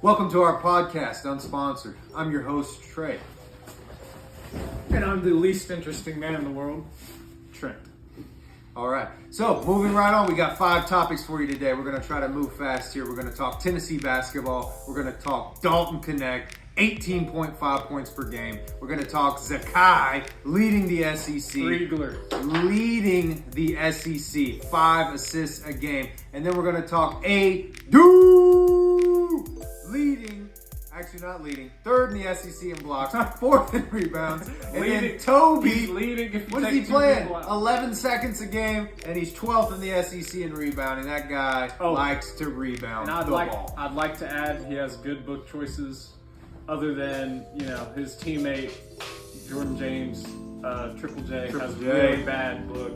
Welcome to our podcast, Unsponsored. I'm your host, Trey. And I'm the least interesting man in the world, Trent. All right, so moving right on, we got 5 topics for you today. We're going to try to move fast here. We're going to talk Tennessee basketball. We're going to talk Dalton Knecht, 18.5 points per game. We're going to talk Zakai leading the SEC. Riegler. Leading the SEC, 5 assists a game. And then we're going to talk Adu leading, actually not leading, 3rd in the SEC in blocks, 4th in rebounds. And then Toby, what is he playing? 11 seconds a game, and he's 12th in the SEC in rebounding. That guy likes to rebound and the ball. I'd like to add he has good book choices other than, his teammate, Jordan James, Triple J, has really bad book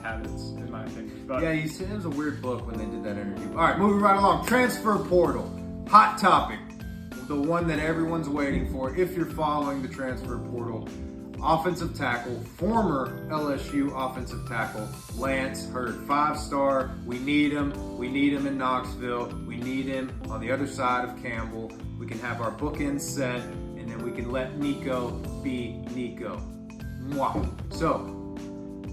habits, in my opinion. But yeah, it was a weird book when they did that interview. All right, moving right along. Transfer portal. Hot topic. The one that everyone's waiting for if you're following the transfer portal. Offensive tackle, former LSU offensive tackle, Lance Hurd. 5-star. We need him. We need him in Knoxville. We need him on the other side of Campbell. We can have our bookends set, and then we can let Nico be Nico. Mwah. So,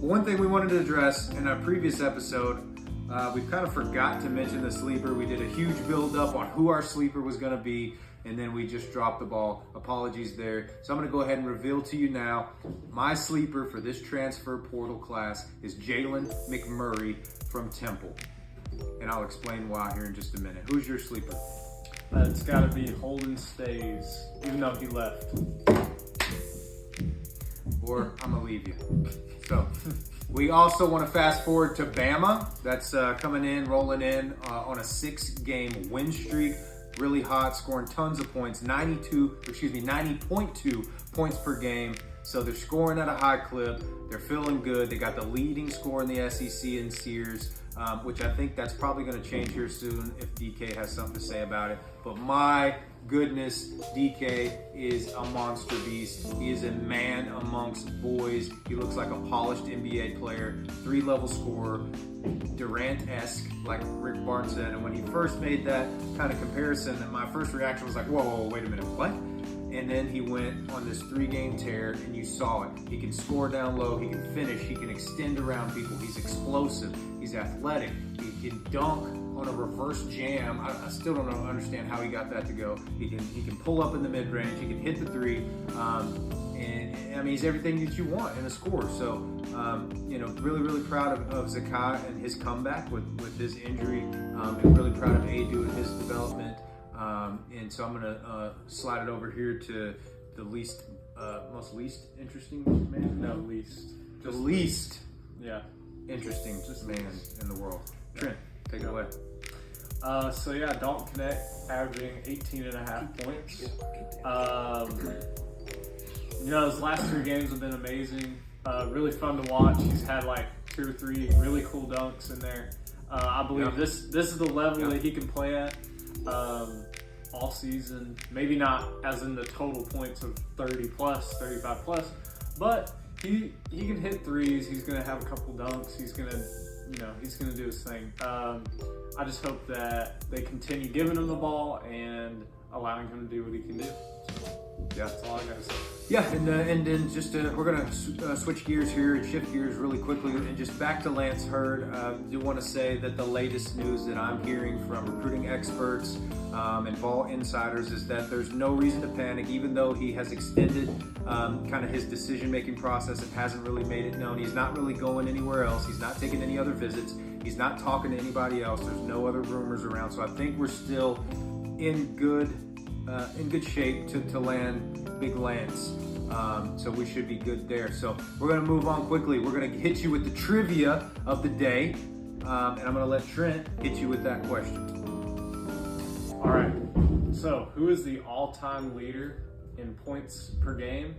one thing we wanted to address in our previous episode, we kind of forgot to mention the sleeper. We did a huge build-up on who our sleeper was going to be, and then we just dropped the ball. Apologies there. So I'm going to go ahead and reveal to you now, my sleeper for this transfer portal class is Jalen McMurray from Temple. And I'll explain why here in just a minute. Who's your sleeper? It's got to be Holden Stays, even though he left. Or I'm going to leave you. So, we also want to fast forward to Bama. That's coming in, rolling in on a 6-game win streak. Really hot, scoring tons of points. 90.2 points per game. So they're scoring at a high clip. They're feeling good. They got the leading scorer in the SEC in Sears, which I think that's probably going to change here soon if DK has something to say about it. But my goodness, DK is a monster beast. He is a man amongst boys. He looks like a polished NBA player, 3-level scorer, Durant-esque, like Rick Barnes said. And when he first made that kind of comparison, my first reaction was like, whoa, wait a minute, what? And then he went on this 3-game tear, and you saw it. He can score down low, he can finish, he can extend around people, he's explosive, he's athletic, he can dunk on a reverse jam. I still don't understand how he got that to go. He can pull up in the mid-range, he can hit the 3, and I mean, he's everything that you want in a scorer. So, really proud of Zakai and his comeback with his injury, and really proud of Adu and his development. And so I'm going to slide it over here to the most least interesting man? No, least. The least interesting man in the world. Trent, take it away. Dalton Knecht averaging 18.5 points. His last 3 games have been amazing. Really fun to watch. He's had like 2 or 3 really cool dunks in there. I believe this is the level that he can play at all season. Maybe not as in the total points of 30 plus, 35 plus, but he can hit 3s. He's gonna have a couple dunks. He's gonna do his thing. I just hope that they continue giving him the ball and allowing him to do what he can do. That's all I gotta say. Yeah, and then just we're gonna switch gears here and shift gears really quickly, and just back to Lance Hurd. I do want to say that the latest news that I'm hearing from recruiting experts and Vol insiders is that there's no reason to panic, even though he has extended kind of his decision-making process and hasn't really made it known. He's not really going anywhere else. He's not taking any other visits. He's not talking to anybody else. There's no other rumors around. So I think we're still in good shape to land Big Lance. So we should be good there. So we're going to move on quickly. We're going to hit you with the trivia of the day. And I'm going to let Trent hit you with that question. All right. So who is the all-time leader in points per game,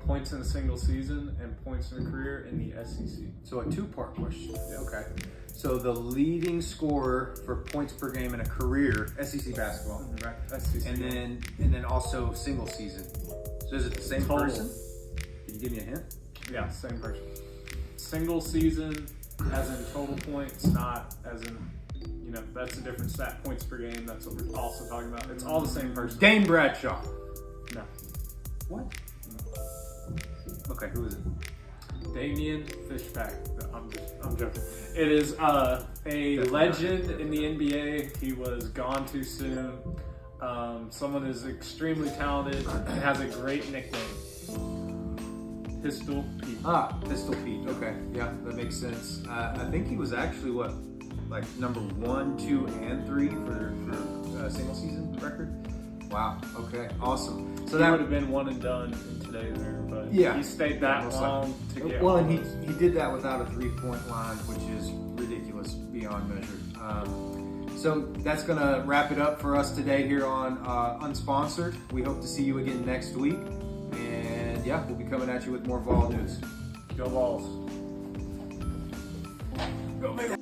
points in a single season, and points in a career in the SEC? So a 2-part question. Yeah. Okay. So the leading scorer for points per game in a career, SEC basketball, right? SEC. And then also single season. So is it the same Total. person? Can you give me a hint? Yeah, same person. Single season, as in total points, not as in, that's a different stat, points per game. That's what we're also talking about. It's all the same person. Dane Bradshaw. No. What? Okay, who is it? Damian Fishback. No, I'm joking. It is a legend in the NBA. He was gone too soon. Someone is extremely talented and has a great nickname. Pistol Pete. Pistol Pete. Okay, yeah, that makes sense. I think he was actually like number 1, 2, and 3 for single season record. Wow. Okay. Awesome. So He that would have been one and done in today's era, but Yeah. he stayed that most long to get. well, one and of those. he did that without a 3-point line, which is ridiculous beyond measure. So that's gonna wrap it up for us today here on Unsponsored. We hope to see you again next week, and yeah, we'll be coming at you with more Vol news. Go Vols. Go,